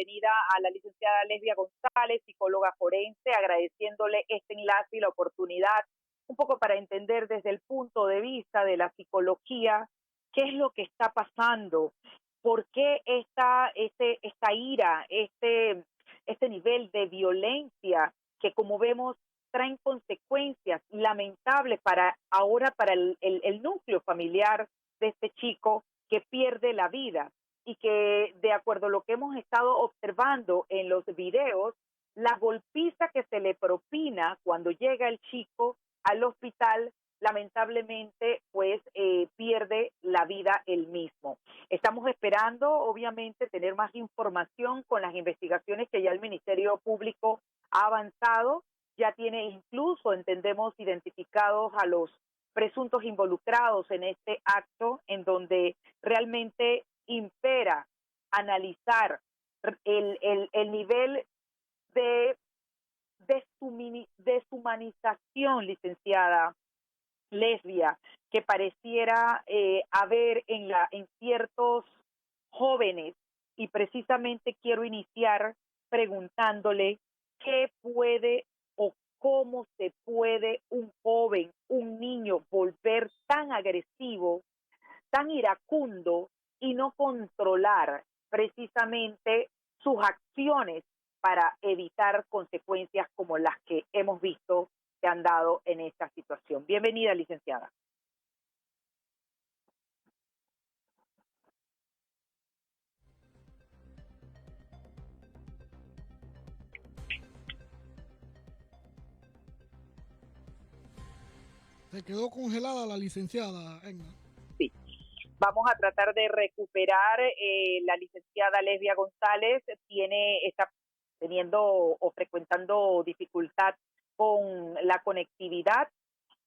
bienvenida a la licenciada Lesbia González, psicóloga forense, agradeciéndole este enlace y la oportunidad, un poco para entender desde el punto de vista de la psicología qué es lo que está pasando, por qué esta ira, este nivel de violencia que, como vemos, traen consecuencias lamentables para el núcleo familiar de este chico que pierde la vida y que, de acuerdo a lo que hemos estado observando en los videos, la golpiza que se le propina cuando llega el chico al hospital, lamentablemente, pues pierde la vida él mismo. Estamos esperando, obviamente, tener más información con las investigaciones que ya el Ministerio Público ha avanzado. Ya tiene incluso, entendemos, identificados a los presuntos involucrados en este acto, en donde realmente impera analizar el nivel de deshumanización, licenciada Lesbia, que pareciera haber en ciertos jóvenes. Y precisamente quiero iniciar preguntándole qué puede o cómo se puede un joven, un niño, volver tan agresivo, tan iracundo y no controlar precisamente sus acciones para evitar consecuencias como las que hemos visto que han dado en esta situación. Bienvenida, licenciada. Se quedó congelada la licenciada, Edna. Sí. Vamos a tratar de recuperar. La licenciada Lesbia González está teniendo o frecuentando dificultad con la conectividad.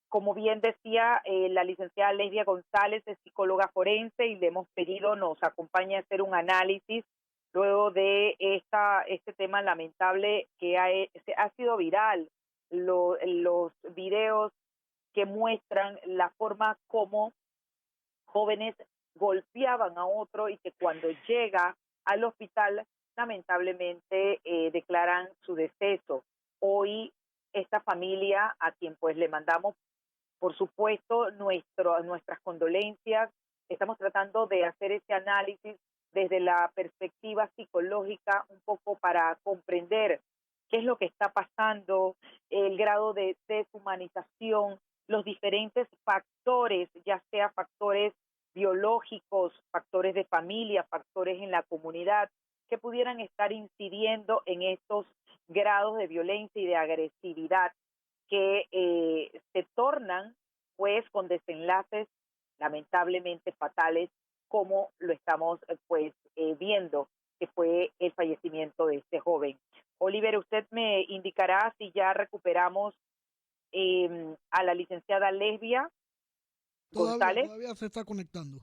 Como bien decía, la licenciada Lesbia González es psicóloga forense y le hemos pedido nos acompañe a hacer un análisis luego de este tema lamentable que ha sido viral. Los videos que muestran la forma como jóvenes golpeaban a otro y que cuando llega al hospital lamentablemente declaran su deceso. Hoy esta familia, a quien pues le mandamos por supuesto nuestras condolencias, estamos tratando de hacer ese análisis desde la perspectiva psicológica un poco para comprender qué es lo que está pasando, el grado de deshumanización, los diferentes factores, ya sea factores biológicos, factores de familia, factores en la comunidad, que pudieran estar incidiendo en estos grados de violencia y de agresividad que se tornan pues con desenlaces lamentablemente fatales, como lo estamos viendo, que fue el fallecimiento de este joven. Oliver, usted me indicará si ya recuperamos a la licenciada Lesbia González, Todavía se está conectando.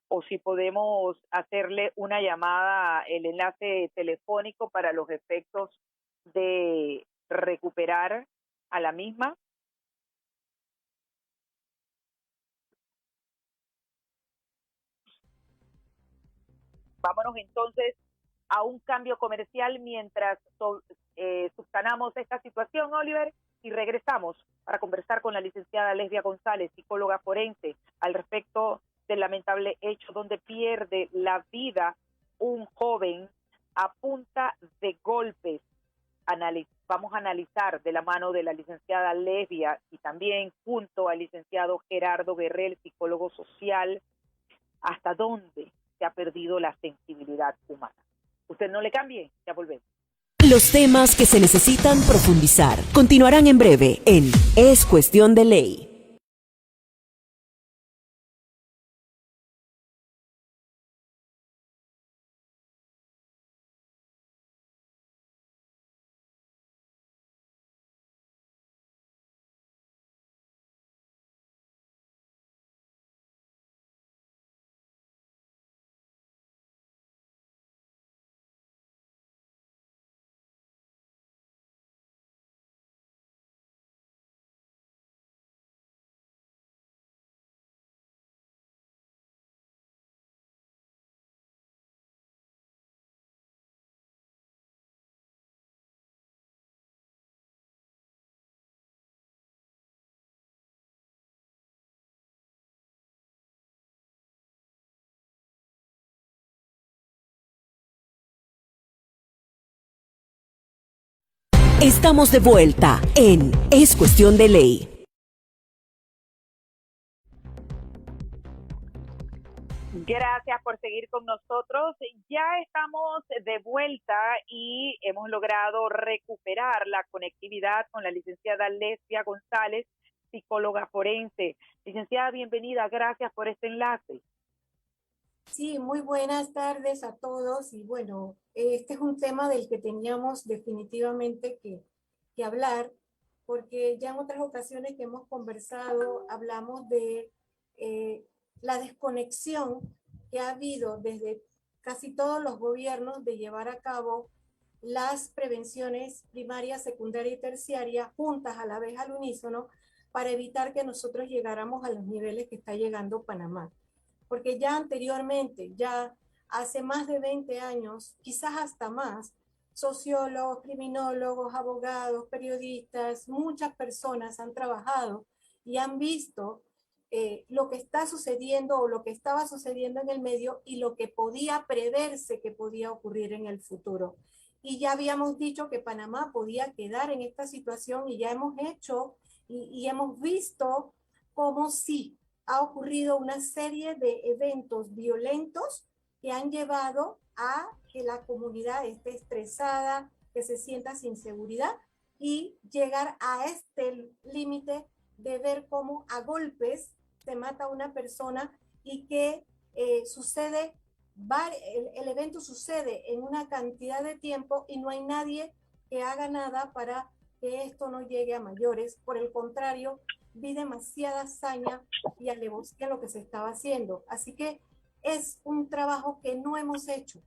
o si podemos hacerle una llamada, el enlace telefónico para los efectos de recuperar a la misma. Vámonos entonces a un cambio comercial mientras subsanamos esta situación, Oliver, y regresamos para conversar con la licenciada Lesbia González, psicóloga forense, al respecto del lamentable hecho donde pierde la vida un joven a punta de golpes. Vamos a analizar de la mano de la licenciada Lesbia y también junto al licenciado Gerardo Guerrero, psicólogo social, hasta dónde se ha perdido la sensibilidad humana. Usted no le cambie, ya volvemos. Los temas que se necesitan profundizar continuarán en breve en Es Cuestión de Ley. Estamos de vuelta en Es Cuestión de Ley. Gracias por seguir con nosotros. Ya estamos de vuelta y hemos logrado recuperar la conectividad con la licenciada Lesbia González, psicóloga forense. Licenciada, bienvenida. Gracias por este enlace. Sí, muy buenas tardes a todos. Y bueno, este es un tema del que teníamos definitivamente que hablar, porque ya en otras ocasiones que hemos conversado, hablamos de la desconexión que ha habido desde casi todos los gobiernos de llevar a cabo las prevenciones primaria, secundaria y terciaria juntas a la vez al unísono para evitar que nosotros llegáramos a los niveles que está llegando Panamá. Porque ya anteriormente, ya hace más de 20 años, quizás hasta más, sociólogos, criminólogos, abogados, periodistas, muchas personas han trabajado y han visto lo que está sucediendo o lo que estaba sucediendo en el medio y lo que podía preverse que podía ocurrir en el futuro. Y ya habíamos dicho que Panamá podía quedar en esta situación y ya hemos hecho y hemos visto cómo sí ha ocurrido una serie de eventos violentos que han llevado a que la comunidad esté estresada, que se sienta sin seguridad y llegar a este límite de ver cómo a golpes se mata a una persona y que el evento sucede en una cantidad de tiempo y no hay nadie que haga nada para que esto no llegue a mayores. Por el contrario, vi demasiada hazaña y alevosía en lo que se estaba haciendo. Así que es un trabajo que no hemos hecho.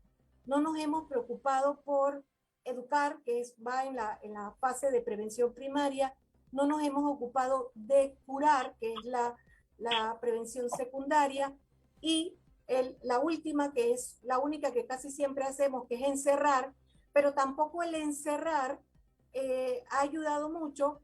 No nos hemos preocupado por educar, va en la fase de prevención primaria. No nos hemos ocupado de curar, que es la prevención secundaria. Y la última, que es la única que casi siempre hacemos, que es encerrar, pero tampoco el encerrar ha ayudado mucho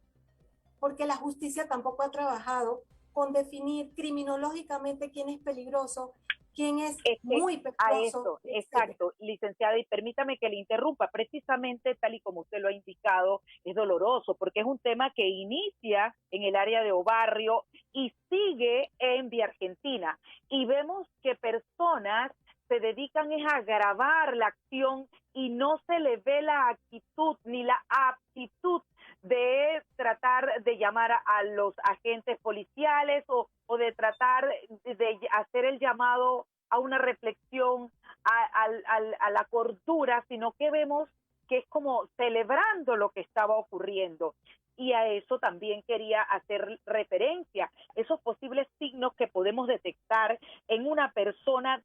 porque la justicia tampoco ha trabajado con definir criminológicamente quién es peligroso, quién es muy A peligroso. eso, exacto, licenciada, y permítame que le interrumpa, precisamente tal y como usted lo ha indicado, es doloroso, porque es un tema que inicia en el área de Obarrio y sigue en Vía Argentina, y vemos que personas se dedican es a agravar la acción y no se le ve la actitud ni la aptitud de tratar de llamar a los agentes policiales o de tratar de hacer el llamado a una reflexión, a la cordura, sino que vemos que es como celebrando lo que estaba ocurriendo. Y a eso también quería hacer referencia, esos posibles signos que podemos detectar en una persona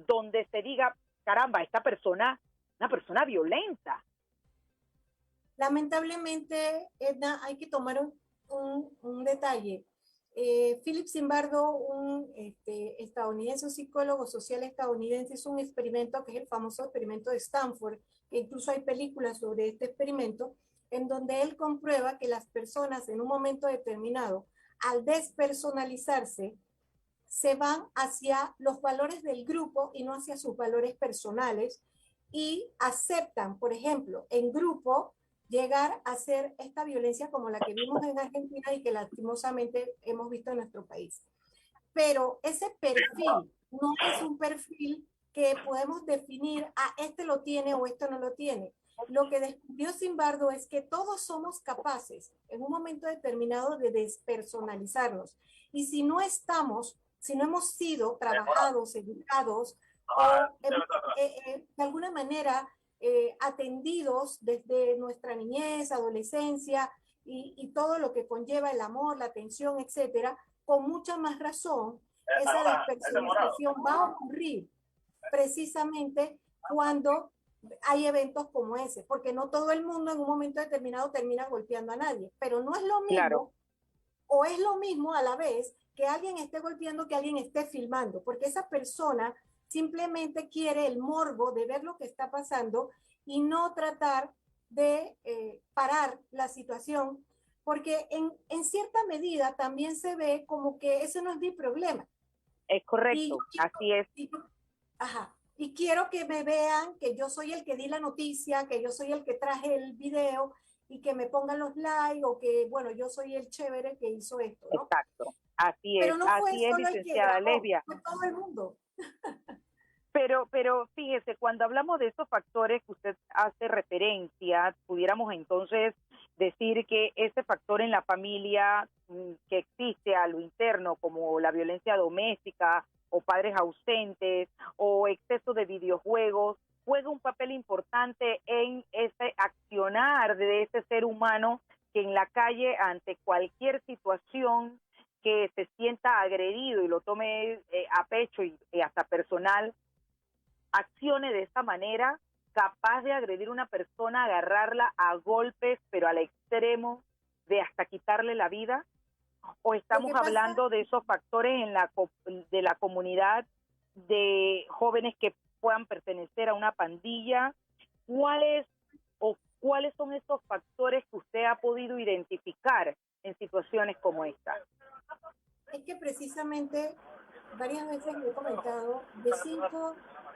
donde se diga, caramba, esta persona, una persona violenta. Lamentablemente, Edna, hay que tomar un detalle. Philip Zimbardo, un estadounidense, un psicólogo social estadounidense, hizo un experimento que es el famoso experimento de Stanford, que incluso hay películas sobre este experimento, en donde él comprueba que las personas en un momento determinado, al despersonalizarse, se van hacia los valores del grupo y no hacia sus valores personales y aceptan, por ejemplo, en grupo, llegar a hacer esta violencia como la que vimos en Argentina y que lastimosamente hemos visto en nuestro país. Pero ese perfil no es un perfil que podemos definir, este lo tiene o esto no lo tiene. Lo que descubrió Zimbardo es que todos somos capaces en un momento determinado de despersonalizarnos. Y si no hemos sido trabajados, educados o de alguna manera atendidos desde nuestra niñez, adolescencia y todo lo que conlleva el amor, la atención, etcétera, con mucha más razón, esa despersonalización va a ocurrir precisamente cuando hay eventos como ese, porque no todo el mundo en un momento determinado termina golpeando a nadie, pero no es lo mismo, claro, o es lo mismo a la vez que alguien esté golpeando que alguien esté filmando, porque esa persona simplemente quiere el morbo de ver lo que está pasando y no tratar de parar la situación, porque en cierta medida también se ve como que ese no es mi problema. Es correcto, así es. Y quiero que me vean que yo soy el que di la noticia, que yo soy el que traje el video y que me pongan los likes o que, bueno, yo soy el chévere que hizo esto, ¿no? Exacto, Pero no fue así es, solo el que licenciada grabó, Lesbia. fue todo el mundo. Pero fíjese, cuando hablamos de estos factores que usted hace referencia, pudiéramos entonces decir que ese factor en la familia que existe a lo interno, como la violencia doméstica o padres ausentes o exceso de videojuegos, juega un papel importante en ese accionar de ese ser humano que en la calle, ante cualquier situación que se sienta agredido y lo tome a pecho y hasta personal, accione de esta manera, capaz de agredir a una persona, agarrarla a golpes, pero al extremo de hasta quitarle la vida? ¿O estamos hablando de esos factores de la comunidad, de jóvenes que puedan pertenecer a una pandilla? ¿Cuáles son esos factores que usted ha podido identificar en situaciones como esta? Es que precisamente varias veces lo he comentado,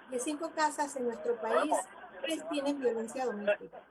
de cinco casas en nuestro país, 3 tienen violencia doméstica.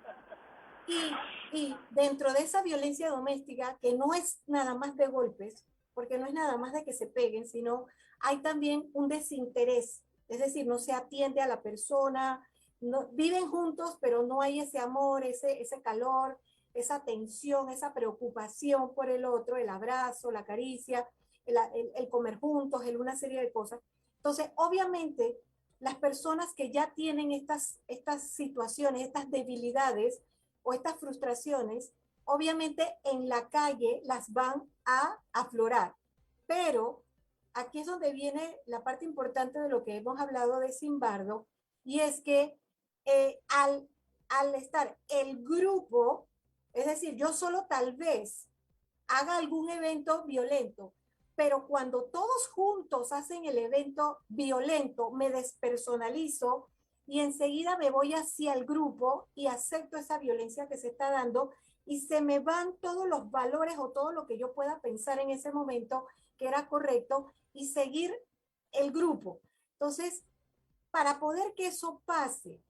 Y dentro de esa violencia doméstica, que no es nada más de golpes, porque no es nada más de que se peguen, sino hay también un desinterés, es decir, no se atiende a la persona, no, viven juntos, pero no hay ese amor, ese calor, esa tensión, esa preocupación por el otro, el abrazo, la caricia, el comer juntos, una serie de cosas. Entonces, obviamente, las personas que ya tienen estas situaciones, estas debilidades o estas frustraciones, obviamente en la calle las van a aflorar. Pero aquí es donde viene la parte importante de lo que hemos hablado de Simbardo, y es que al estar el grupo, es decir, yo solo tal vez haga algún evento violento, pero cuando todos juntos hacen el evento violento, me despersonalizo y enseguida me voy hacia el grupo y acepto esa violencia que se está dando y se me van todos los valores o todo lo que yo pueda pensar en ese momento que era correcto y seguir el grupo. Entonces, para poder que eso pase,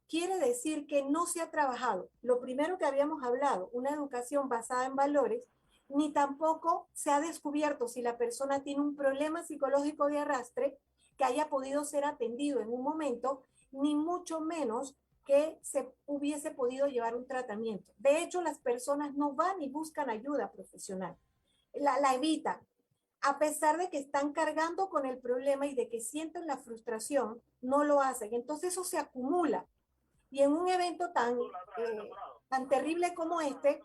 quiere decir que no se ha trabajado. Lo primero que habíamos hablado, una educación basada en valores, ni tampoco se ha descubierto si la persona tiene un problema psicológico de arrastre que haya podido ser atendido en un momento, ni mucho menos que se hubiese podido llevar un tratamiento. De hecho, las personas no van y buscan ayuda profesional, la evitan, a pesar de que están cargando con el problema y de que sienten la frustración, no lo hacen. Entonces eso se acumula. Y en un evento tan terrible como este,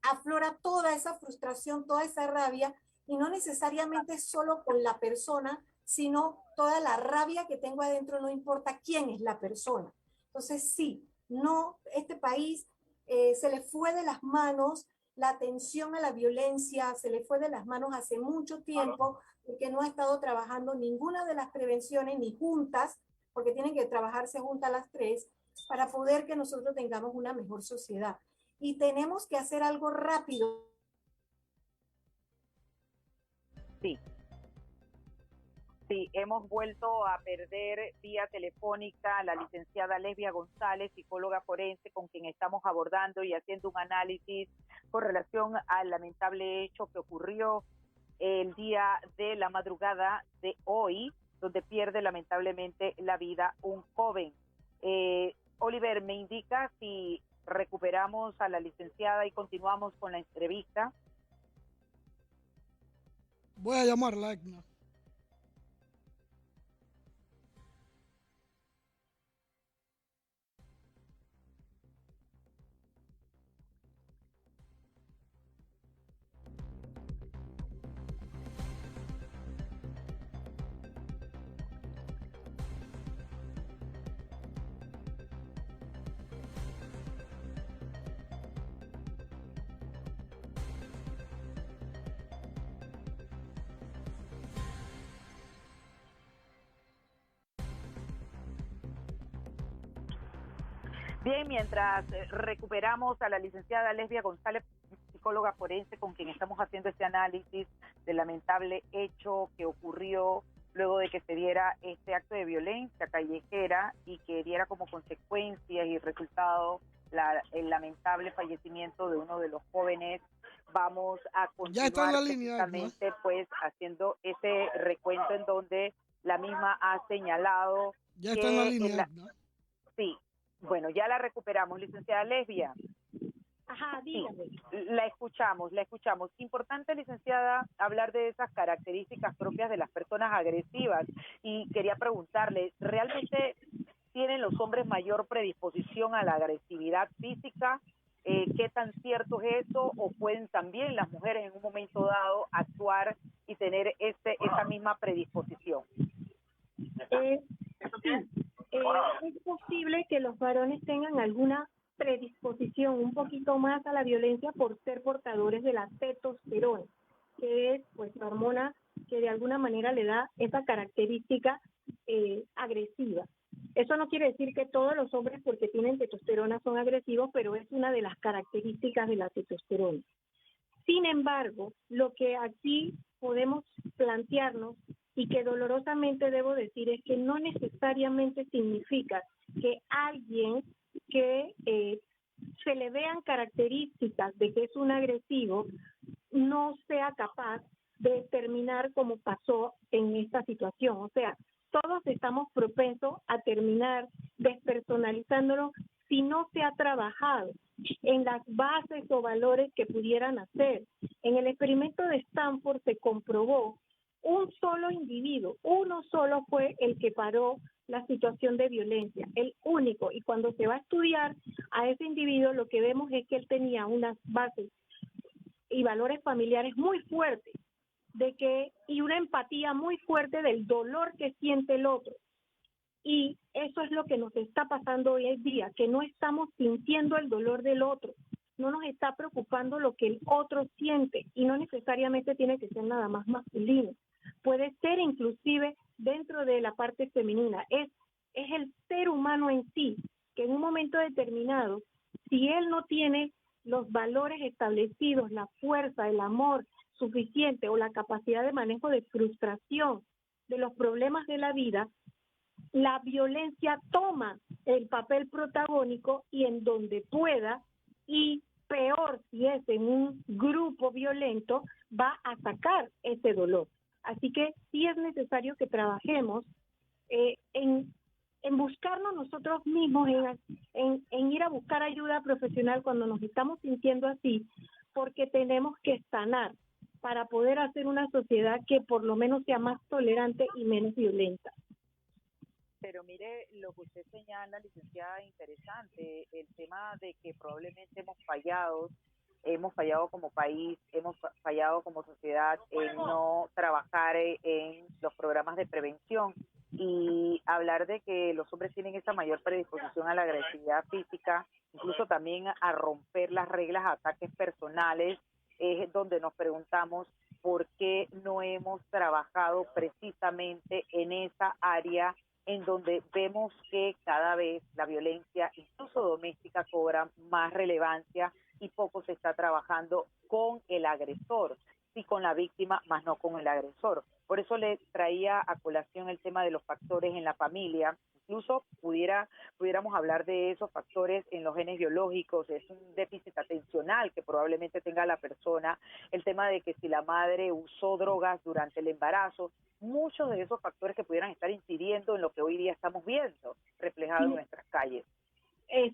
aflora toda esa frustración, toda esa rabia, y no necesariamente solo con la persona, sino toda la rabia que tengo adentro, no importa quién es la persona. Entonces sí, no, este país se le fue de las manos, la atención a la violencia se le fue de las manos hace mucho tiempo, porque no ha estado trabajando ninguna de las prevenciones, ni juntas, porque tienen que trabajarse juntas las 3, para poder que nosotros tengamos una mejor sociedad. Y tenemos que hacer algo rápido. Sí. Sí, hemos vuelto a perder vía telefónica a la licenciada Lesbia González, psicóloga forense, con quien estamos abordando y haciendo un análisis con relación al lamentable hecho que ocurrió el día de la madrugada de hoy, donde pierde lamentablemente la vida un joven. Oliver, ¿me indica si recuperamos a la licenciada y continuamos con la entrevista? Voy a llamarla, Edna. Bien, mientras recuperamos a la licenciada Lesbia González, psicóloga forense, con quien estamos haciendo este análisis del lamentable hecho que ocurrió luego de que se diera este acto de violencia callejera y que diera como consecuencias y resultado el lamentable fallecimiento de uno de los jóvenes. Vamos a Ya está en continuar la línea, Edna. precisamente pues haciendo ese recuento en donde la misma ha señalado Ya está en la línea, que Edna. sí, bueno, ya la recuperamos, licenciada Lesbia. Ajá, dígame. Sí, la escuchamos. Importante, licenciada, hablar de esas características propias de las personas agresivas. Y quería preguntarle, ¿realmente tienen los hombres mayor predisposición a la agresividad física? ¿Qué tan cierto es eso? ¿O pueden también las mujeres en un momento dado actuar y tener esa misma predisposición? Es posible que los varones tengan alguna predisposición un poquito más a la violencia por ser portadores de la testosterona, que es pues la hormona que de alguna manera le da esa característica agresiva. Eso no quiere decir que todos los hombres porque tienen testosterona son agresivos, pero es una de las características de la testosterona. Sin embargo, lo que aquí podemos plantearnos y que dolorosamente debo decir es que no necesariamente significa que alguien que se le vean características de que es un agresivo no sea capaz de terminar como pasó en esta situación. O sea, todos estamos propensos a terminar despersonalizándolo si no se ha trabajado en las bases o valores que pudieran hacer. En el experimento de Stanford se comprobó un solo individuo, uno solo fue el que paró la situación de violencia, el único. Y cuando se va a estudiar a ese individuo, lo que vemos es que él tenía unas bases y valores familiares muy fuertes, y una empatía muy fuerte del dolor que siente el otro. Y eso es lo que nos está pasando hoy en día, que no estamos sintiendo el dolor del otro, no nos está preocupando lo que el otro siente, y no necesariamente tiene que ser nada más masculino, puede ser inclusive dentro de la parte femenina, es el ser humano en sí, que en un momento determinado, si él no tiene los valores establecidos, la fuerza, el amor suficiente o la capacidad de manejo de frustración de los problemas de la vida, la violencia toma el papel protagónico y en donde pueda, y peor si es en un grupo violento, va a sacar ese dolor. Así que sí es necesario que trabajemos en buscarnos nosotros mismos, en ir a buscar ayuda profesional cuando nos estamos sintiendo así, porque tenemos que sanar para poder hacer una sociedad que por lo menos sea más tolerante y menos violenta. Pero mire, lo que usted señala, licenciada, interesante, el tema de que probablemente hemos fallado como país, hemos fallado como sociedad en no trabajar en los programas de prevención y hablar de que los hombres tienen esa mayor predisposición a la agresividad física, incluso también a romper las reglas, a ataques personales, es donde nos preguntamos por qué no hemos trabajado precisamente en esa área en donde vemos que cada vez la violencia, incluso doméstica, cobra más relevancia y poco se está trabajando con el agresor, sí con la víctima, más no con el agresor. Por eso le traía a colación el tema de los factores en la familia. Incluso pudiéramos hablar de esos factores en los genes biológicos, es un déficit atencional que probablemente tenga la persona, el tema de que si la madre usó drogas durante el embarazo, muchos de esos factores que pudieran estar incidiendo en lo que hoy día estamos viendo reflejado en nuestras calles.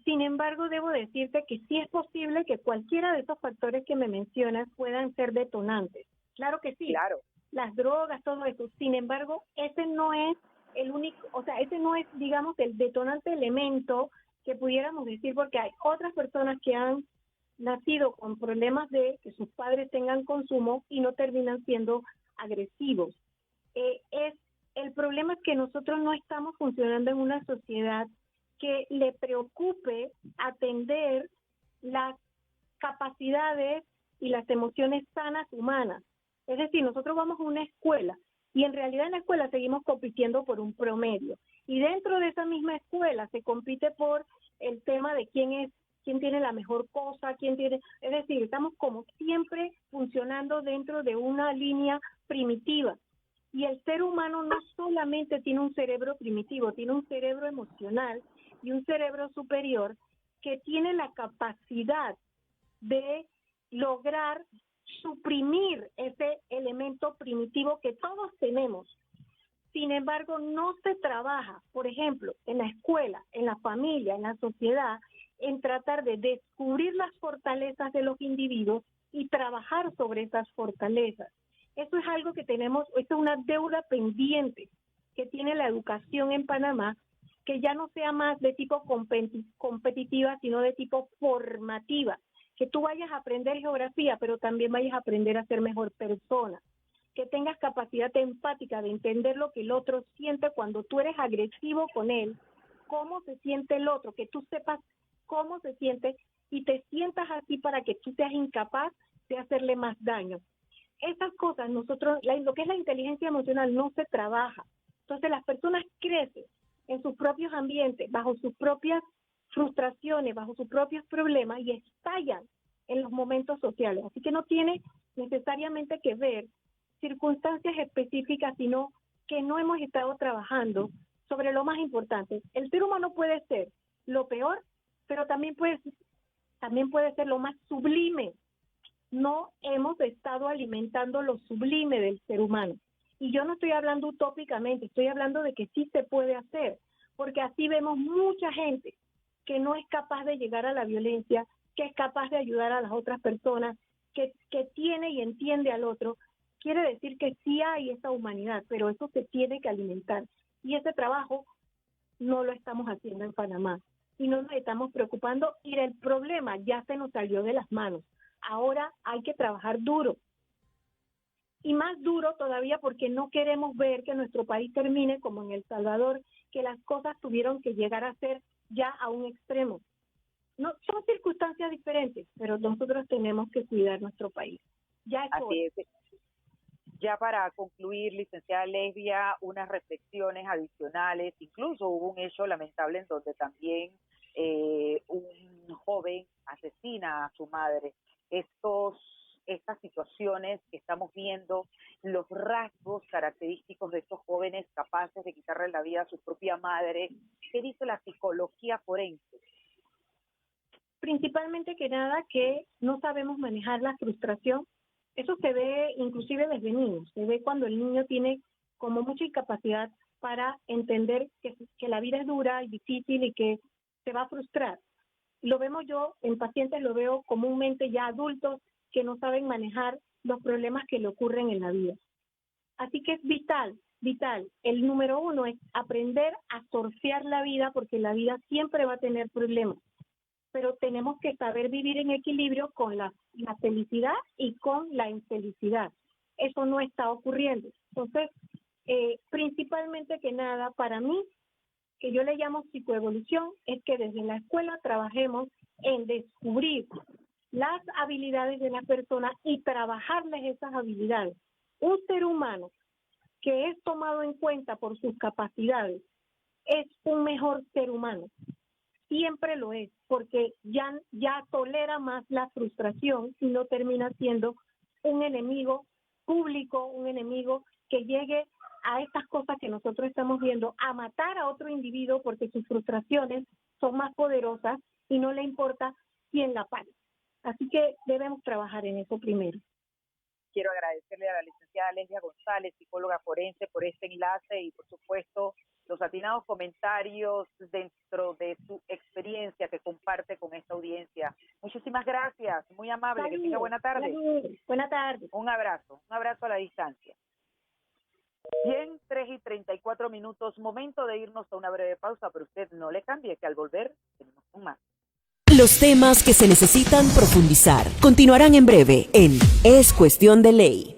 Sin embargo, debo decirte que sí es posible que cualquiera de esos factores que me mencionas puedan ser detonantes. Claro que sí. Claro. Las drogas, todo eso. Sin embargo, ese no es el único, o sea, ese no es, digamos, el detonante elemento que pudiéramos decir, porque hay otras personas que han nacido con problemas de que sus padres tengan consumo y no terminan siendo agresivos. El problema es que nosotros no estamos funcionando en una sociedad que le preocupe atender las capacidades y las emociones sanas humanas. Es decir, nosotros vamos a una escuela y en realidad en la escuela seguimos compitiendo por un promedio. Y dentro de esa misma escuela se compite por el tema de quién tiene la mejor cosa, es decir, estamos como siempre funcionando dentro de una línea primitiva. Y el ser humano no solamente tiene un cerebro primitivo, tiene un cerebro emocional y un cerebro superior que tiene la capacidad de lograr suprimir ese elemento primitivo que todos tenemos. Sin embargo, no se trabaja, por ejemplo, en la escuela, en la familia, en la sociedad, en tratar de descubrir las fortalezas de los individuos y trabajar sobre esas fortalezas. Eso es algo que tenemos, esto es una deuda pendiente que tiene la educación en Panamá, que ya no sea más de tipo competitiva, sino de tipo formativa. Que tú vayas a aprender geografía, pero también vayas a aprender a ser mejor persona. Que tengas capacidad empática de entender lo que el otro siente cuando tú eres agresivo con él, cómo se siente el otro, que tú sepas cómo se siente y te sientas así para que tú seas incapaz de hacerle más daño. Esas cosas nosotros, lo que es la inteligencia emocional no se trabaja. Entonces las personas crecen en sus propios ambientes, bajo sus propias frustraciones, bajo sus propios problemas y estallan en los momentos sociales. Así que no tiene necesariamente que ver circunstancias específicas, sino que no hemos estado trabajando sobre lo más importante. El ser humano puede ser lo peor, pero también puede ser lo más sublime. No hemos estado alimentando lo sublime del ser humano. Y yo no estoy hablando utópicamente, estoy hablando de que sí se puede hacer, porque así vemos mucha gente que no es capaz de llegar a la violencia, que es capaz de ayudar a las otras personas, que tiene y entiende al otro. Quiere decir que sí hay esa humanidad, pero eso se tiene que alimentar. Y ese trabajo no lo estamos haciendo en Panamá. Y no nos estamos preocupando, y el problema ya se nos salió de las manos. Ahora hay que trabajar duro. Y más duro todavía porque no queremos ver que nuestro país termine como en El Salvador, que las cosas tuvieron que llegar a ser ya a un extremo. No, son circunstancias diferentes, pero nosotros tenemos que cuidar nuestro país. Ya es hora. Así es. Ya para concluir, licenciada Lesbia, unas reflexiones adicionales. Incluso hubo un hecho lamentable en donde también un joven asesina a su madre. Estas situaciones que estamos viendo, los rasgos característicos de estos jóvenes capaces de quitarle la vida a su propia madre, ¿qué dice la psicología forense? Principalmente que nada, que no sabemos manejar la frustración. Eso se ve inclusive desde niños, se ve cuando el niño tiene como mucha incapacidad para entender que la vida es dura y difícil y que se va a frustrar. Lo vemos yo en pacientes, lo veo comúnmente ya adultos que no saben manejar los problemas que le ocurren en la vida. Así que es vital. El número uno es aprender a surfear la vida, porque la vida siempre va a tener problemas. Pero tenemos que saber vivir en equilibrio con la felicidad y con la infelicidad. Eso no está ocurriendo. Entonces, principalmente que nada, para mí, que yo le llamo psicoevolución, es que desde la escuela trabajemos en descubrir las habilidades de la persona y trabajarles esas habilidades. Un ser humano que es tomado en cuenta por sus capacidades es un mejor ser humano. Siempre lo es, porque ya tolera más la frustración y no termina siendo un enemigo público, un enemigo que llegue a estas cosas que nosotros estamos viendo, a matar a otro individuo porque sus frustraciones son más poderosas y no le importa quién la pague. Así que debemos trabajar en eso primero. Quiero agradecerle a la licenciada Lesbia González, psicóloga forense, por este enlace y, por supuesto, los atinados comentarios dentro de su experiencia que comparte con esta audiencia. Muchísimas gracias, muy amable, Salud, que tenga buena tarde. salud. Buena tarde. Un abrazo a la distancia. Bien, 3:34, momento de irnos a una breve pausa, pero usted no le cambie, que al volver tenemos un más. Los temas que se necesitan profundizar continuarán en breve en Es Cuestión de Ley.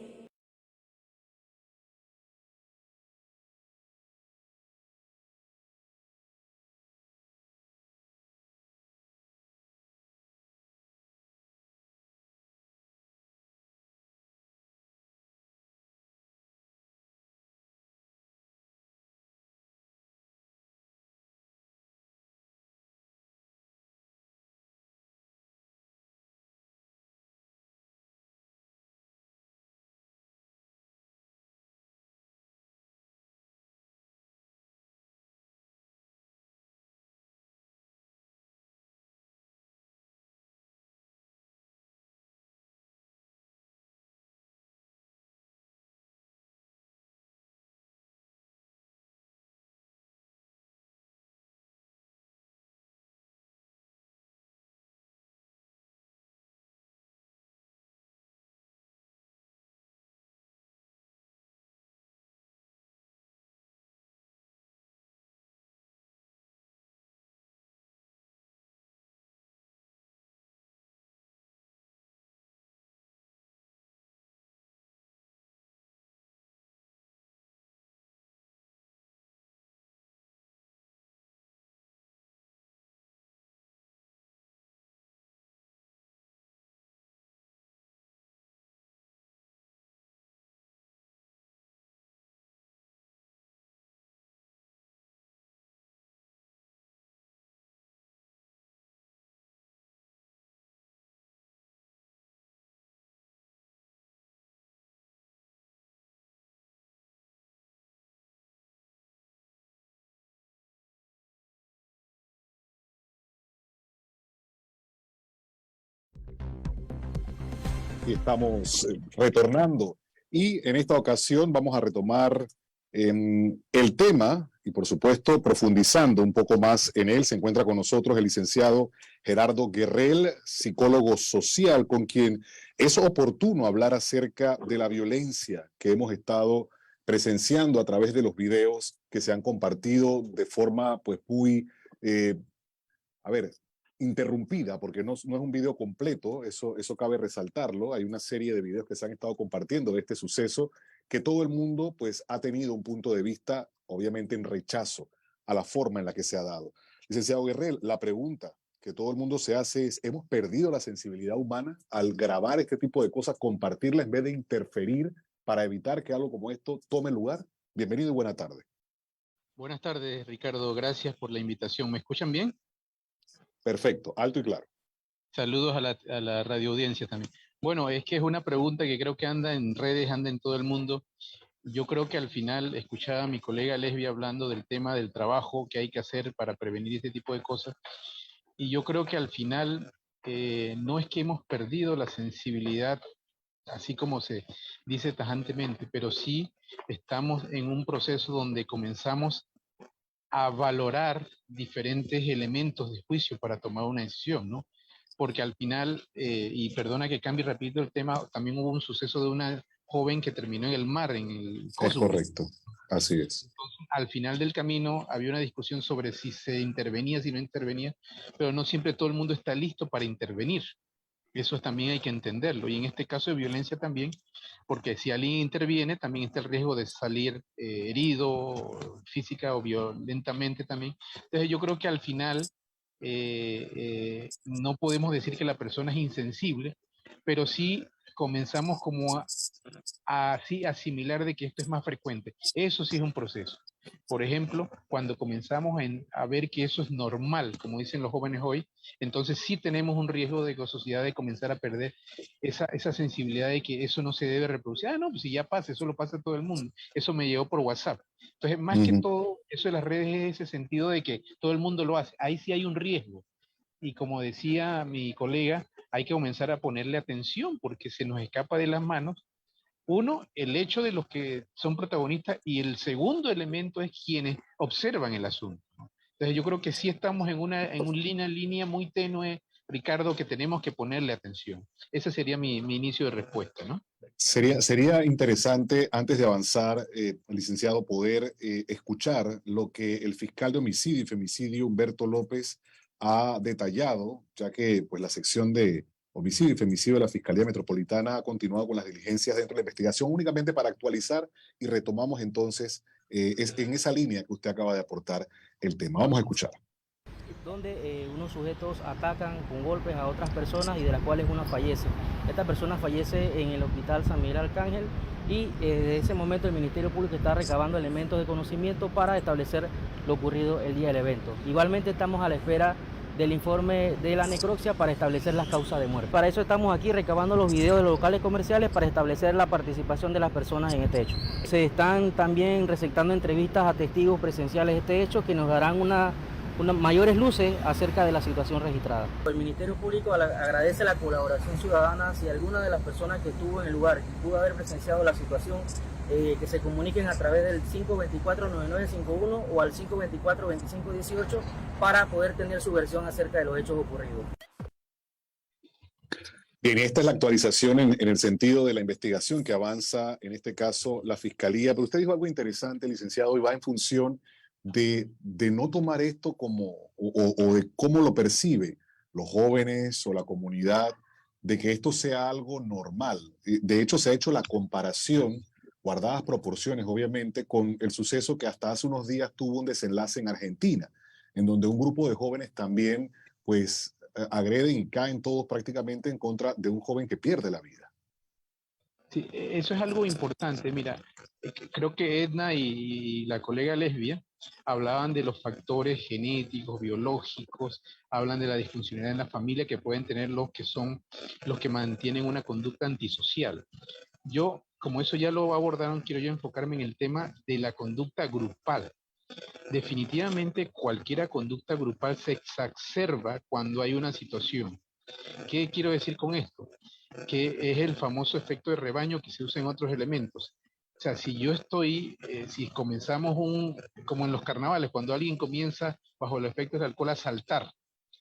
Aquí estamos retornando y en esta ocasión vamos a retomar el tema y por supuesto profundizando un poco más en él. Se encuentra con nosotros el licenciado Gerardo Guerrell, psicólogo social, con quien es oportuno hablar acerca de la violencia que hemos estado presenciando a través de los videos que se han compartido de forma pues muy, interrumpida, porque no es un video completo, eso cabe resaltarlo. Hay una serie de videos que se han estado compartiendo de este suceso que todo el mundo pues ha tenido un punto de vista obviamente en rechazo a la forma en la que se ha dado. Licenciado Guerrell, la pregunta que todo el mundo se hace es, ¿hemos perdido la sensibilidad humana al grabar este tipo de cosas, compartirla en vez de interferir para evitar que algo como esto tome lugar? Bienvenido y buena tarde. Buenas tardes, Ricardo. Gracias por la invitación. ¿Me escuchan bien? Perfecto, alto y claro. Saludos a la radio audiencia también. Bueno, es que es una pregunta que creo que anda en redes, anda en todo el mundo. Yo creo que al final escuchaba a mi colega Lesbia hablando del tema del trabajo que hay que hacer para prevenir este tipo de cosas. Y yo creo que al final no es que hemos perdido la sensibilidad, así como se dice tajantemente, pero sí estamos en un proceso donde comenzamos a valorar diferentes elementos de juicio para tomar una decisión, ¿no? Porque al final, y perdona que cambie rápido el tema, también hubo un suceso de una joven que terminó en el mar, en el Es Kosovo. correcto, así es. Entonces, al final del camino había una discusión sobre si se intervenía, si no intervenía, pero no siempre todo el mundo está listo para intervenir. Eso también hay que entenderlo. Y en este caso de violencia también, porque si alguien interviene, también está el riesgo de salir herido física o violentamente también. Entonces yo creo que al final no podemos decir que la persona es insensible, pero sí comenzamos como a así asimilar de que esto es más frecuente. Eso sí es un proceso. Por ejemplo, cuando comenzamos a ver que eso es normal, como dicen los jóvenes hoy, entonces sí tenemos un riesgo de que la sociedad de comenzar a perder esa sensibilidad de que eso no se debe reproducir. Ah, no, pues si ya pasa, eso lo pasa a todo el mundo. Eso me llegó por WhatsApp. Entonces, más que todo, eso de las redes es ese sentido de que todo el mundo lo hace. Ahí sí hay un riesgo. Y como decía mi colega, hay que comenzar a ponerle atención porque se nos escapa de las manos. Uno, el hecho de los que son protagonistas y el segundo elemento es quienes observan el asunto, ¿no? Entonces yo creo que sí estamos en una línea muy tenue, Ricardo, que tenemos que ponerle atención. Ese sería mi inicio de respuesta, ¿no? Sería interesante, antes de avanzar, licenciado, poder escuchar lo que el fiscal de homicidio y femicidio, Humberto López, ha detallado, ya que pues, la sección de homicidio y femicidio de la Fiscalía Metropolitana ha continuado con las diligencias dentro de la investigación únicamente para actualizar y retomamos entonces es en esa línea que usted acaba de aportar el tema. Vamos a escuchar. Donde unos sujetos atacan con golpes a otras personas y de las cuales una fallece. Esta persona fallece en el Hospital San Miguel Arcángel y desde ese momento el Ministerio Público está recabando elementos de conocimiento para establecer lo ocurrido el día del evento. Igualmente estamos a la espera del informe de la necropsia para establecer las causas de muerte. Para eso estamos aquí recabando los videos de los locales comerciales para establecer la participación de las personas en este hecho. Se están también receptando entrevistas a testigos presenciales de este hecho que nos darán mayores luces acerca de la situación registrada. El Ministerio Público agradece la colaboración ciudadana. Si alguna de las personas que estuvo en el lugar y pudo haber presenciado la situación, que se comuniquen a través del 524-9951 o al 524-2518 para poder tener su versión acerca de los hechos ocurridos. Bien, esta es la actualización en el sentido de la investigación que avanza, en este caso, la Fiscalía. Pero usted dijo algo interesante, licenciado, y va en función de no tomar esto como, o de cómo lo percibe los jóvenes o la comunidad, de que esto sea algo normal. De hecho, se ha hecho la comparación, guardadas proporciones, obviamente, con el suceso que hasta hace unos días tuvo un desenlace en Argentina, en donde un grupo de jóvenes también, pues, agreden y caen todos prácticamente en contra de un joven que pierde la vida. Sí, eso es algo importante. Mira, creo que Edna y la colega Lesbia hablaban de los factores genéticos, biológicos, hablan de la disfuncionalidad en la familia que pueden tener los que son los que mantienen una conducta antisocial. Yo, como eso ya lo abordaron, quiero yo enfocarme en el tema de la conducta grupal. Definitivamente cualquier conducta grupal se exacerba cuando hay una situación. ¿Qué quiero decir con esto? que es el famoso efecto de rebaño que se usa en otros elementos. O sea, si yo estoy, si comenzamos como en los carnavales, cuando alguien comienza bajo los efectos del alcohol a saltar,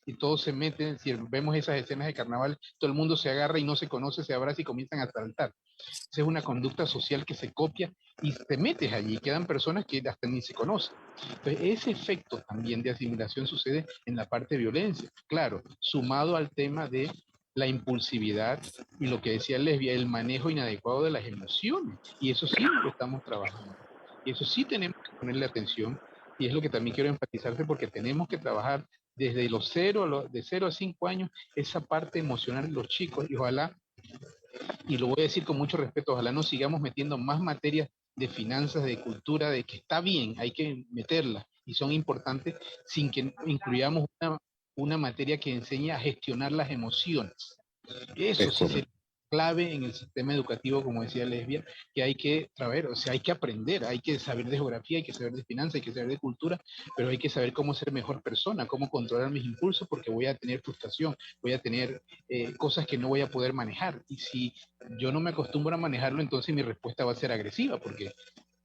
y todos se meten, si vemos esas escenas de carnaval, todo el mundo se agarra y no se conoce, se abraza y comienzan a saltar. Esa es una conducta social que se copia y te metes allí, quedan personas que hasta ni se conocen. Entonces, ese efecto también de asimilación sucede en la parte de violencia, claro, sumado al tema de la impulsividad y lo que decía Lesbia, el manejo inadecuado de las emociones. Y eso sí lo estamos trabajando. Y eso sí tenemos que ponerle atención. Y es lo que también quiero enfatizarte porque tenemos que trabajar desde los de 0 a 5 años, esa parte emocional de los chicos. Y ojalá, y lo voy a decir con mucho respeto, ojalá no sigamos metiendo más materias de finanzas, de cultura, de que está bien, hay que meterlas y son importantes sin que incluyamos una materia que enseñe a gestionar las emociones. Eso Es sí sería correcto. clave en el sistema educativo, como decía Lesbia, que hay que saber, o sea, hay que aprender, hay que saber de geografía, hay que saber de finanzas, hay que saber de cultura, pero hay que saber cómo ser mejor persona, cómo controlar mis impulsos, porque voy a tener frustración, voy a tener cosas que no voy a poder manejar. Y si yo no me acostumbro a manejarlo, entonces mi respuesta va a ser agresiva, porque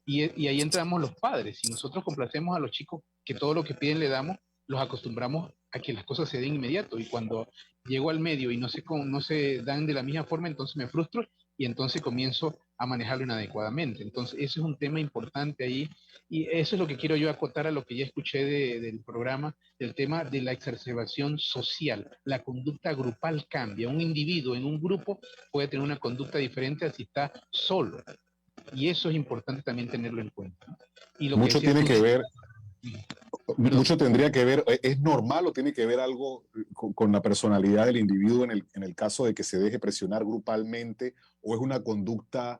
y ahí entramos los padres. Si nosotros complacemos a los chicos que todo lo que piden le damos, los acostumbramos a que las cosas se den inmediato. Y cuando llego al medio y no se dan de la misma forma, entonces me frustro y entonces comienzo a manejarlo inadecuadamente. Entonces, eso es un tema importante ahí. Y eso es lo que quiero yo acotar a lo que ya escuché del programa, del tema de la exacerbación social. La conducta grupal cambia. Un individuo en un grupo puede tener una conducta diferente a si está solo. Y eso es importante también tenerlo en cuenta. Y lo que Mucho decías tiene tú, que ver, perdón, mucho tendría que ver, ¿es normal o tiene que ver algo con la personalidad del individuo en el caso de que se deje presionar grupalmente o es una conducta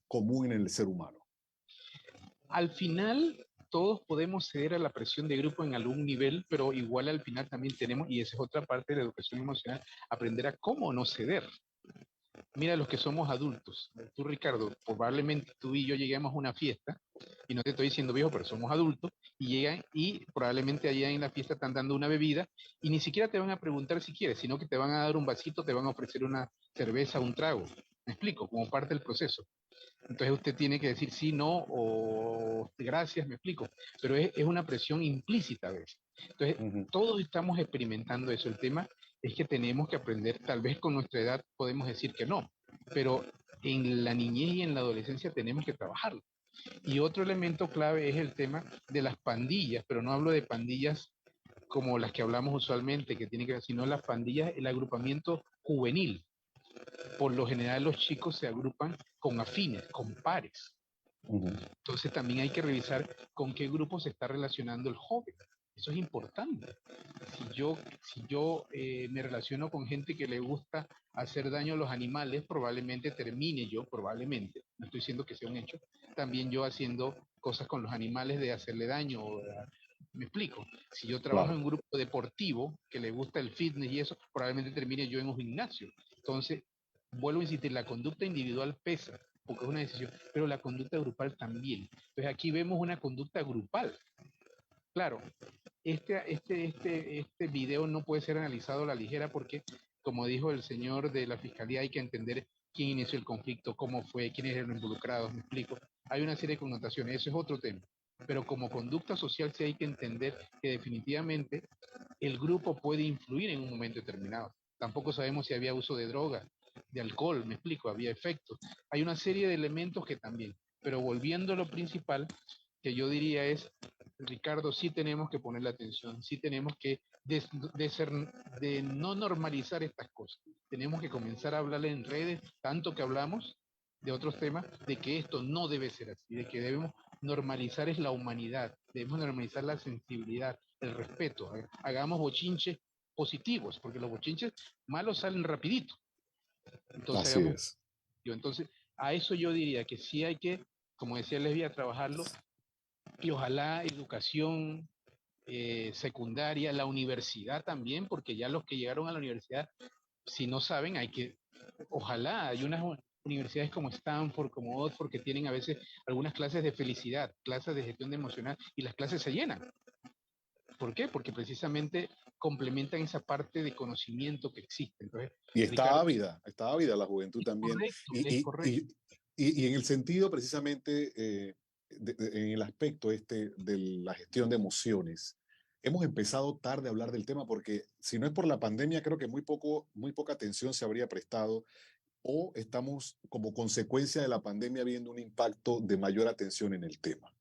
común en el ser humano? al final todos podemos ceder a la presión de grupo en algún nivel, pero igual al final también tenemos, y esa es otra parte de la educación emocional, aprender a cómo no ceder. Mira los que somos adultos. Tú, Ricardo, probablemente tú y yo lleguemos a una fiesta, y no te estoy diciendo viejo, pero somos adultos, y llegan y probablemente allá en la fiesta están dando una bebida, y ni siquiera te van a preguntar si quieres, sino que te van a dar un vasito, te van a ofrecer una cerveza, un trago. ¿Me explico? Como parte del proceso. Entonces usted tiene que decir sí, no o gracias, me explico. Pero es una presión implícita a veces. Entonces, Ujú. todos estamos experimentando eso. El tema es que tenemos que aprender, tal vez con nuestra edad podemos decir que no, pero en la niñez y en la adolescencia tenemos que trabajarlo. Y otro elemento clave es el tema de las pandillas, pero no hablo de pandillas como las que hablamos usualmente, que tienen que ver, sino las pandillas, el agrupamiento juvenil. Por lo general los chicos se agrupan con afines, con pares. Ujú. Entonces también hay que revisar con qué grupo se está relacionando el joven. Eso es importante. Si yo me relaciono con gente que le gusta hacer daño a los animales, probablemente termine yo, probablemente, no estoy diciendo que sea un hecho, también yo haciendo cosas con los animales de hacerle daño. Me explico. Si yo trabajo en Claro. un grupo deportivo que le gusta el fitness y eso, probablemente termine yo en un gimnasio. Entonces, vuelvo a insistir, la conducta individual pesa, porque es una decisión, pero la conducta grupal también. Entonces aquí vemos una conducta grupal. Claro, este video no puede ser analizado a la ligera porque, como dijo el señor de la fiscalía, hay que entender quién inició el conflicto, cómo fue, quiénes eran los involucrados, me explico. Hay una serie de connotaciones, eso es otro tema. Pero como conducta social sí hay que entender que definitivamente el grupo puede influir en un momento determinado. Tampoco sabemos si había uso de drogas, de alcohol, me explico, había efectos. Hay una serie de elementos que también. Pero volviendo a lo principal, que yo diría es, Ricardo, sí tenemos que ponerle atención, sí tenemos que de no normalizar estas cosas. Tenemos que comenzar a hablarle en redes, tanto que hablamos de otros temas, de que esto no debe ser así, de que debemos normalizar es la humanidad, debemos normalizar la sensibilidad, el respeto. Hagamos bochinches positivos, porque los bochinches malos salen rapidito. Entonces Así hagamos, es. entonces a eso yo diría que sí hay que, como decía Lesbia, trabajarlo y ojalá educación secundaria, la universidad también, porque ya los que llegaron a la universidad, si no saben, hay que, ojalá, hay unas universidades como Stanford, como Oxford, que tienen a veces algunas clases de felicidad, clases de gestión de emocional, y las clases se llenan. ¿Por qué? Porque precisamente complementan esa parte de conocimiento que existe. Entonces, Y Ricardo, está ávida la juventud también. correcto, Y, es y, correcto. y, y en el sentido precisamente, en el aspecto este de la gestión de emociones, hemos empezado tarde a hablar del tema porque si no es por la pandemia, creo que muy poca atención se habría prestado o estamos como consecuencia de la pandemia viendo un impacto de mayor atención en el tema.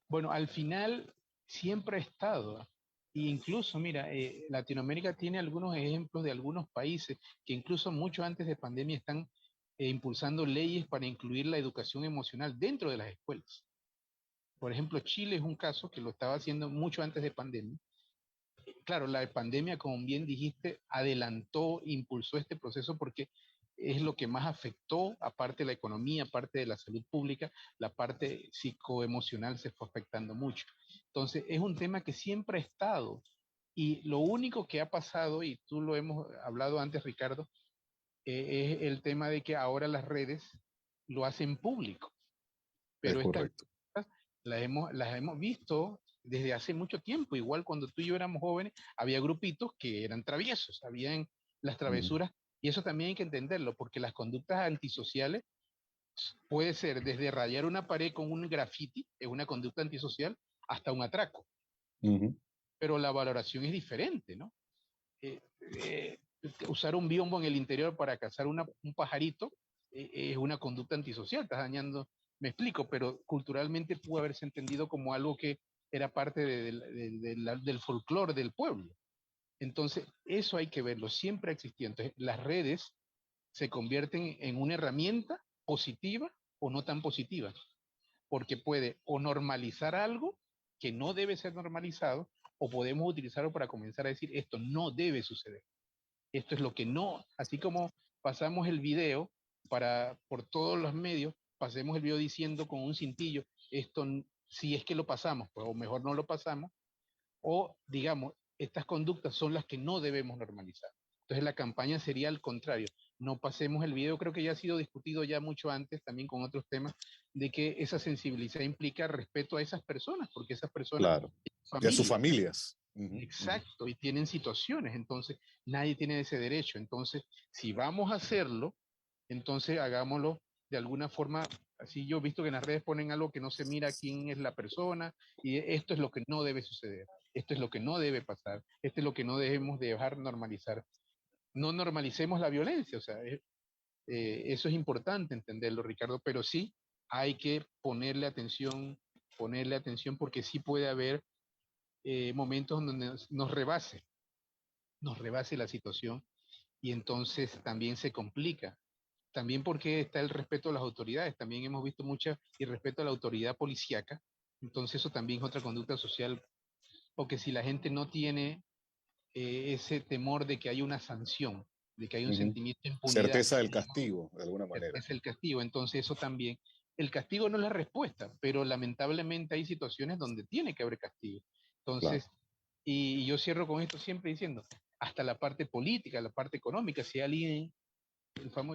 Bueno, al final siempre ha estado. E incluso, mira, Latinoamérica tiene algunos ejemplos de algunos países que incluso mucho antes de pandemia están impulsando leyes para incluir la educación emocional dentro de las escuelas. Por ejemplo, Chile es un caso que lo estaba haciendo mucho antes de pandemia. Claro, la pandemia, como bien dijiste, adelantó, impulsó este proceso porque es lo que más afectó, aparte de la economía, aparte de la salud pública, la parte psicoemocional se fue afectando mucho. Entonces, es un tema que siempre ha estado. Y lo único que ha pasado, y tú lo hemos hablado antes, Ricardo, es el tema de que ahora las redes lo hacen público. Es Pero estas correcto. cosas las hemos visto desde hace mucho tiempo. Igual cuando tú y yo éramos jóvenes, había grupitos que eran traviesos, habían las Mm. travesuras, y eso también hay que entenderlo, porque las conductas antisociales puede ser desde rayar una pared con un graffiti, es una conducta antisocial, hasta un atraco. Ujú. Pero la valoración es diferente, ¿no? Eh, eh, Usar un biombo en el interior para cazar un pajarito es una conducta antisocial, estás dañando, me explico, pero culturalmente pudo haberse entendido como algo que era parte del folclore del pueblo. Entonces, eso hay que verlo, siempre ha existido. Entonces, las redes se convierten en una herramienta positiva o no tan positiva, porque puede o normalizar algo que no debe ser normalizado, o podemos utilizarlo para comenzar a decir esto no debe suceder. Esto es lo que no, así como pasamos el video por todos los medios, pasemos el video diciendo con un cintillo, esto si es que lo pasamos, pues, o mejor no lo pasamos, o digamos, estas conductas son las que no debemos normalizar. Entonces la campaña sería al contrario, no pasemos el video, creo que ya ha sido discutido ya mucho antes, también con otros temas, de que esa sensibilidad implica respeto a esas personas, porque esas personas, Claro. Y a sus familia, familias. Ujú, ujú. exacto, y tienen situaciones, entonces nadie tiene ese derecho. Entonces, si vamos a hacerlo, entonces hagámoslo de alguna forma. Así yo he visto que en las redes ponen algo que no se mira quién es la persona, y esto es lo que no debe suceder, esto es lo que no debe pasar, esto es lo que no debemos dejar normalizar. No normalicemos la violencia, o sea, eso es importante entenderlo, Ricardo, pero sí hay que ponerle atención porque sí puede haber momentos donde nos rebase la situación, y entonces también se complica. También porque está el respeto a las autoridades, también hemos visto mucha irrespeto a la autoridad policíaca, entonces eso también es otra conducta social, porque si la gente no tiene ese temor de que hay una sanción, de que hay un Ujú. sentimiento de impunidad, Certeza del castigo, de alguna manera. es el castigo, entonces eso también, el castigo no es la respuesta, pero lamentablemente hay situaciones donde tiene que haber castigo. Claro. Entonces, y yo cierro con esto siempre diciendo, hasta la parte política, la parte económica, si alguien,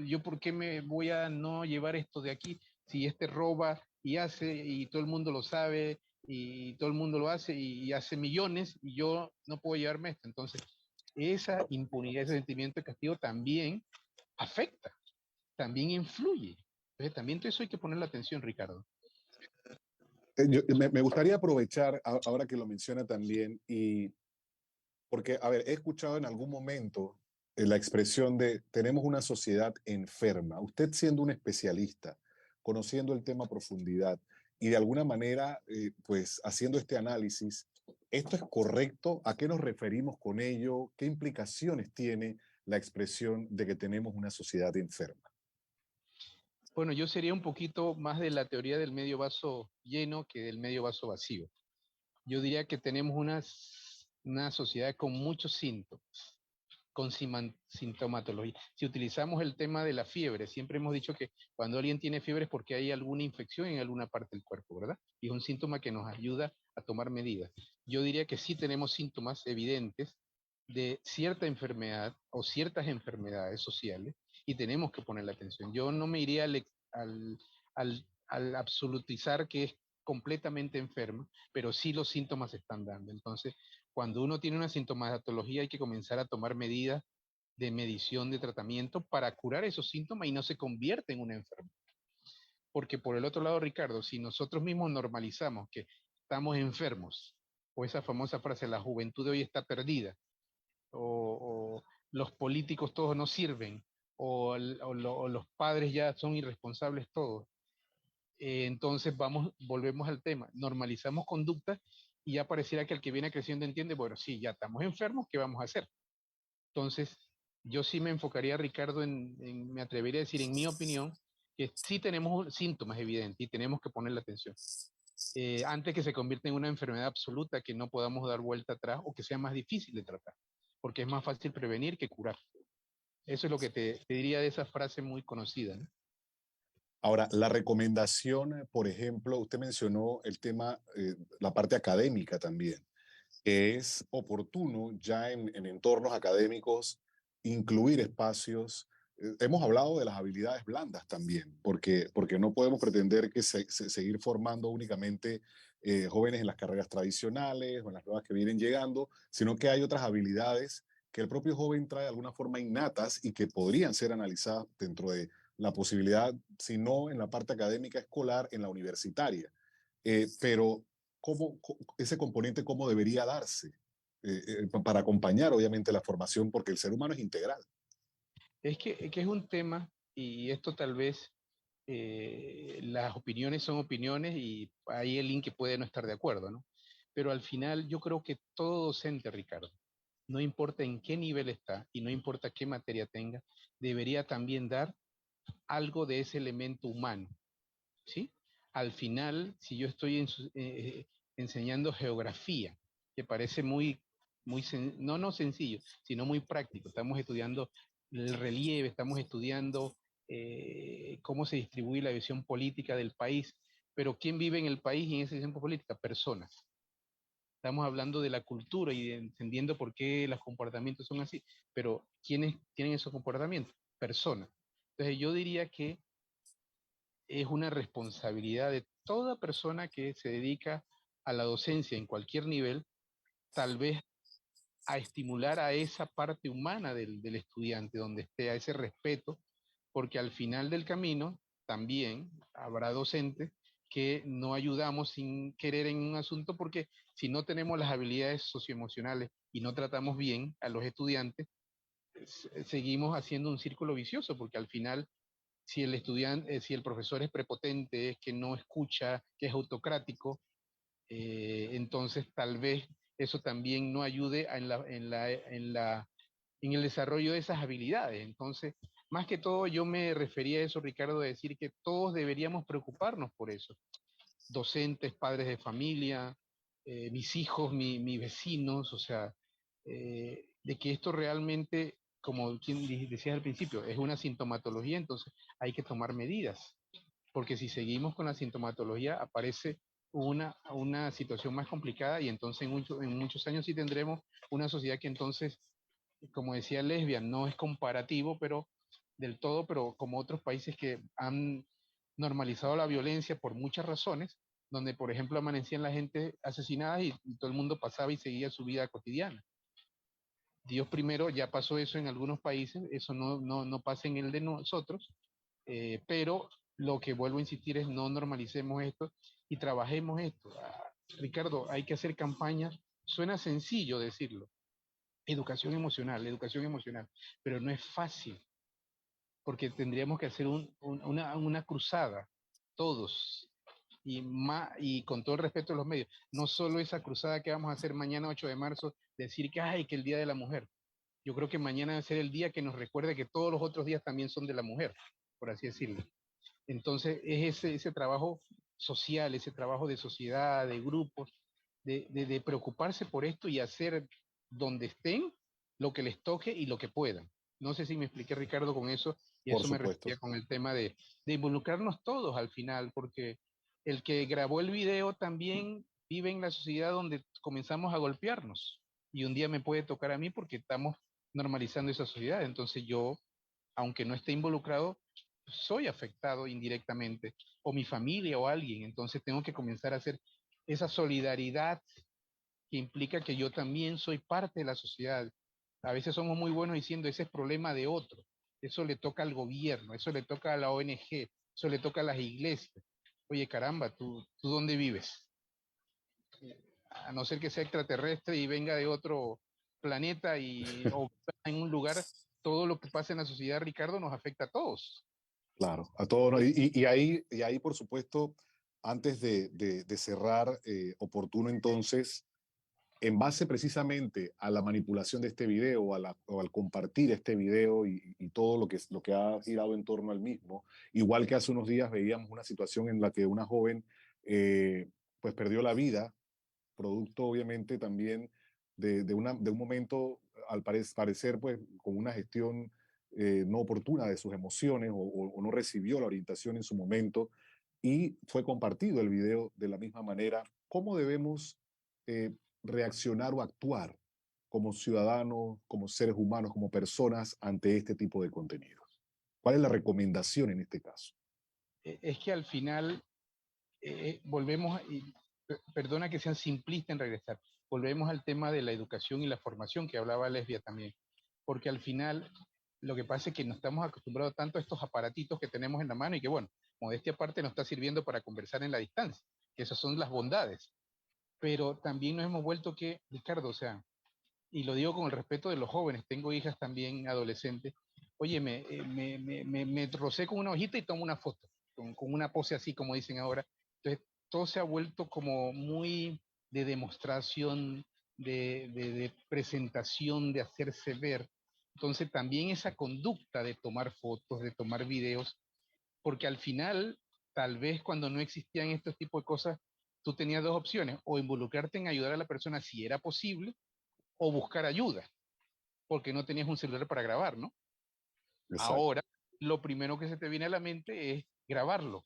yo por qué me voy a no llevar esto de aquí, si este roba y hace, y todo el mundo lo sabe, y todo el mundo lo hace, y hace millones, y yo no puedo llevarme esto. Entonces, esa impunidad, ese sentimiento de castigo también afecta, también influye. Entonces, también todo eso hay que ponerle atención, Ricardo. Me gustaría aprovechar, ahora que lo menciona también, y porque, a ver, he escuchado en algún momento la expresión de tenemos una sociedad enferma. Usted siendo un especialista, conociendo el tema a profundidad y de alguna manera, pues haciendo este análisis, ¿esto es correcto? ¿A qué nos referimos con ello? ¿Qué implicaciones tiene la expresión de que tenemos una sociedad enferma? Bueno, yo sería un poquito más de la teoría del medio vaso lleno que del medio vaso vacío. Yo diría que tenemos una sociedad con muchos síntomas, con sintomatología. Si utilizamos el tema de la fiebre, siempre hemos dicho que cuando alguien tiene fiebre es porque hay alguna infección en alguna parte del cuerpo, ¿verdad? Y es un síntoma que nos ayuda a tomar medidas. Yo diría que sí tenemos síntomas evidentes de cierta enfermedad o ciertas enfermedades sociales, y tenemos que ponerle atención. Yo no me iría al absolutizar que es completamente enferma, pero sí los síntomas se están dando. Entonces, cuando uno tiene una sintomatología hay que comenzar a tomar medidas de medición, de tratamiento para curar esos síntomas y no se convierte en una enfermedad. Porque por el otro lado, Ricardo, si nosotros mismos normalizamos que estamos enfermos, o esa famosa frase, la juventud de hoy está perdida, o los políticos todos no sirven, o los padres ya son irresponsables todos, entonces volvemos al tema, normalizamos conductas y ya pareciera que el que viene creciendo entiende, bueno, sí, ya estamos enfermos, ¿qué vamos a hacer? Entonces, yo sí me enfocaría, Ricardo, me atrevería a decir, en mi opinión, que sí tenemos síntomas evidentes y tenemos que ponerle atención. Antes que se convierta en una enfermedad absoluta que no podamos dar vuelta atrás o que sea más difícil de tratar, porque es más fácil prevenir que curar. Eso es lo que te diría de esa frase muy conocida, ¿no? Ahora, la recomendación, por ejemplo, usted mencionó el tema, la parte académica también. Es oportuno ya en entornos académicos incluir espacios. Hemos hablado de las habilidades blandas también, porque no podemos pretender que seguir formando únicamente jóvenes en las carreras tradicionales o en las nuevas que vienen llegando, sino que hay otras habilidades que el propio joven trae de alguna forma innatas y que podrían ser analizadas dentro de la posibilidad, si no en la parte académica escolar, en la universitaria. Pero ese componente cómo debería darse para acompañar obviamente la formación, porque el ser humano es integral. Es que es un tema, y esto tal vez las opiniones son opiniones y hay alguien que puede no estar de acuerdo, ¿no? Pero al final yo creo que todo docente, Ricardo, no importa en qué nivel está y no importa qué materia tenga, debería también dar algo de ese elemento humano, ¿sí? Al final, si yo estoy enseñando geografía, que parece no sencillo, sino muy práctico, estamos estudiando el relieve, estamos estudiando cómo se distribuye la visión política del país, pero ¿quién vive en el país y en esa visión política? Personas. Estamos hablando de la cultura y entendiendo por qué los comportamientos son así, pero ¿quiénes tienen esos comportamientos? Personas. Entonces yo diría que es una responsabilidad de toda persona que se dedica a la docencia en cualquier nivel, tal vez a estimular a esa parte humana del estudiante, donde esté, a ese respeto, porque al final del camino también habrá docentes que no ayudamos sin querer en un asunto, porque si no tenemos las habilidades socioemocionales y no tratamos bien a los estudiantes, seguimos haciendo un círculo vicioso, porque al final si el estudiante, si el profesor es prepotente, es que no escucha, que es autocrático, entonces tal vez eso también no ayude en el desarrollo de esas habilidades. Entonces, más que todo, yo me refería a eso, Ricardo, de decir que todos deberíamos preocuparnos por eso. Docentes, padres de familia, mis hijos, mis vecinos, o sea, de que esto realmente, como decías al principio, es una sintomatología, entonces hay que tomar medidas, porque si seguimos con la sintomatología aparece una situación más complicada y entonces en muchos años sí tendremos una sociedad que entonces, como decía Lesbia, no es comparativo, pero del todo, pero como otros países que han normalizado la violencia por muchas razones, donde por ejemplo amanecían la gente asesinada y todo el mundo pasaba y seguía su vida cotidiana. Dios primero, ya pasó eso en algunos países, eso no pasa en el de nosotros, pero lo que vuelvo a insistir es no normalicemos esto y trabajemos esto. Ricardo, hay que hacer campañas, suena sencillo decirlo, educación emocional, pero no es fácil, porque tendríamos que hacer una cruzada, todos, y con todo el respeto de los medios, no solo esa cruzada que vamos a hacer mañana 8 de marzo, decir que, ay, que el Día de la Mujer. Yo creo que mañana debe ser el día que nos recuerde que todos los otros días también son de la mujer, por así decirlo. Entonces, es ese trabajo social, ese trabajo de sociedad, de grupos, de preocuparse por esto y hacer donde estén lo que les toque y lo que puedan. No sé si me expliqué, Ricardo, con eso, y Por eso me supuesto. refería con el tema de involucrarnos todos al final, porque el que grabó el video también vive en la sociedad donde comenzamos a golpearnos. Y un día me puede tocar a mí porque estamos normalizando esa sociedad. Entonces yo, aunque no esté involucrado, soy afectado indirectamente, o mi familia o alguien, entonces tengo que comenzar a hacer esa solidaridad que implica que yo también soy parte de la sociedad. A veces somos muy buenos diciendo ese es problema de otro, eso le toca al gobierno, eso le toca a la ONG, eso le toca a las iglesias. Oye, caramba, ¿tú dónde vives? A no ser que sea extraterrestre y venga de otro planeta o en un lugar, todo lo que pasa en la sociedad, Ricardo, nos afecta a todos. Claro, a todos. ¿No? Y ahí, por supuesto, antes de cerrar, oportuno entonces, en base precisamente a la manipulación de este video o al compartir este video y todo lo que ha girado en torno al mismo, igual que hace unos días veíamos una situación en la que una joven pues perdió la vida, producto obviamente también de un momento, al parecer, pues con una gestión no oportuna de sus emociones o no recibió la orientación en su momento y fue compartido el video de la misma manera. ¿Cómo debemos eh, reaccionar o actuar como ciudadanos, como seres humanos, como personas ante este tipo de contenidos? ¿Cuál es la recomendación en este caso? Es que al final volvemos, perdona que sean simplistas en regresar, volvemos al tema de la educación y la formación que hablaba Lesbia también, porque al final lo que pasa es que nos estamos acostumbrados tanto a estos aparatitos que tenemos en la mano y que bueno, modestia aparte nos está sirviendo para conversar en la distancia, que esas son las bondades, pero también nos hemos vuelto que, Ricardo, o sea, y lo digo con el respeto de los jóvenes, tengo hijas también adolescentes, oye, me rocé con una hojita y tomo una foto, con una pose así como dicen ahora. Entonces, todo se ha vuelto como muy de demostración, de presentación, de hacerse ver. Entonces, también esa conducta de tomar fotos, de tomar videos, porque al final, tal vez cuando no existían estos tipos de cosas, tú tenías dos opciones, o involucrarte en ayudar a la persona si era posible, o buscar ayuda, porque no tenías un celular para grabar, ¿no? Exacto. Ahora, lo primero que se te viene a la mente es grabarlo,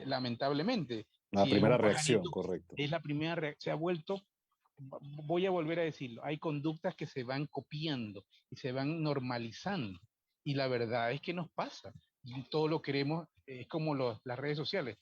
lamentablemente. La Si es un primera reacción, pajarito, correcto. es la primera reacción, se ha vuelto, voy a volver a decirlo, hay conductas que se van copiando y se van normalizando. Y la verdad es que nos pasa. Y todo lo queremos, es como las redes sociales.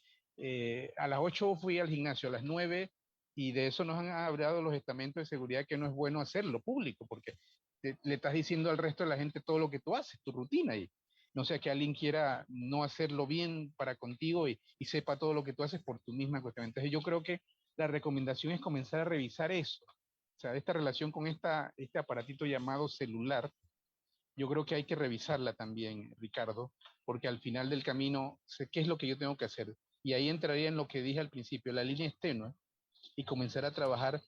A las 8 fui al gimnasio, a las 9 y de eso nos han hablado los estamentos de seguridad que no es bueno hacerlo público, porque le estás diciendo al resto de la gente todo lo que tú haces, tu rutina, y no sea que alguien quiera no hacerlo bien para contigo y sepa todo lo que tú haces por tu misma cuestión. Entonces yo creo que la recomendación es comenzar a revisar eso. O sea, esta relación con este aparatito llamado celular, yo creo que hay que revisarla también, Ricardo, porque al final del camino sé qué es lo que yo tengo que hacer. Y ahí entraría en lo que dije al principio, la línea es tenue y comenzar a trabajar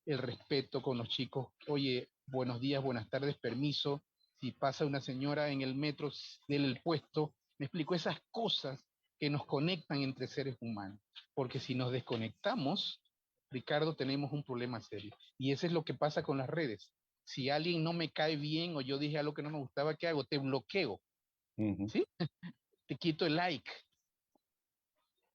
el respeto con los chicos. Oye, buenos días, buenas tardes, permiso. Si pasa una señora en el metro, déle el puesto. Me explico esas cosas que nos conectan entre seres humanos. Porque si nos desconectamos, Ricardo, tenemos un problema serio. Y eso es lo que pasa con las redes. Si alguien no me cae bien o yo dije algo que no me gustaba, ¿qué hago? Te bloqueo, Ujú. ¿sí? Te quito el like.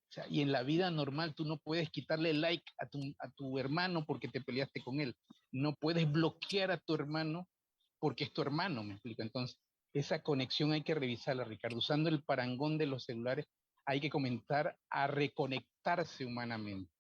O sea, y en la vida normal tú no puedes quitarle like a tu hermano porque te peleaste con él. No puedes bloquear a tu hermano porque es tu hermano, me explico. Entonces, esa conexión hay que revisarla, Ricardo. Usando el parangón de los celulares, hay que comenzar a reconectarse humanamente,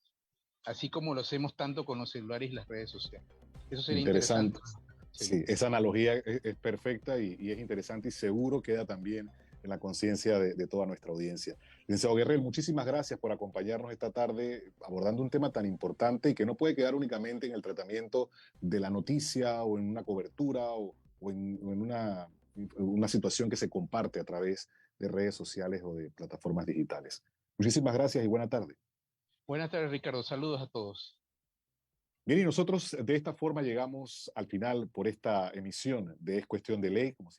así como lo hacemos tanto con los celulares y las redes sociales. Eso sería interesante. Interesante. Sí. Sí, esa analogía es perfecta y es interesante y seguro queda también en la conciencia de toda nuestra audiencia. Licenciado Guerrero, muchísimas gracias por acompañarnos esta tarde abordando un tema tan importante y que no puede quedar únicamente en el tratamiento de la noticia o en una cobertura o en una situación que se comparte a través de redes sociales o de plataformas digitales. Muchísimas gracias y buena tarde. Buenas tardes, Ricardo. Saludos a todos. Bien, y nosotros de esta forma llegamos al final por esta emisión de Es Cuestión de Ley. Como